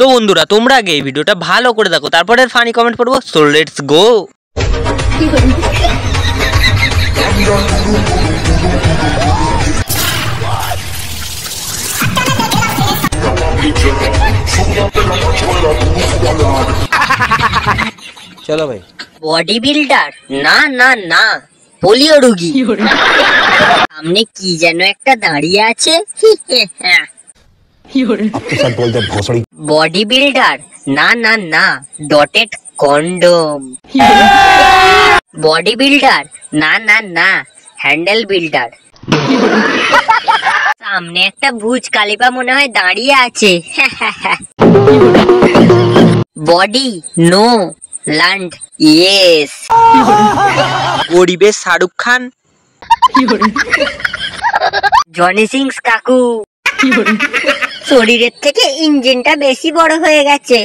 তো বন্ধুরা তোমরা আগে এই ভিডিওটা ভালো করে দেখো, তারপরে ফানি কমেন্ট করবো। So let's go. चलो भाई। বডি বিল্ডার না না না, পোলিও রোগী। সামনে কি যেন একটা দাঁড়িয়ে আছে। বডি বিল্ডার না না না, ডটেড কন্ডম। বডি বিল্ডার না না না, হ্যান্ডেল বিল্ডার। সামনে একটা ভুজ কালিপা মনে হয় দাঁড়িয়ে আছে। Body no, land yes. গরিবের শাহরুখ খান। জনি সিংস কাকু। শরীরের থেকে ইঞ্জিনটা বেশি বড় হয়ে গেছে।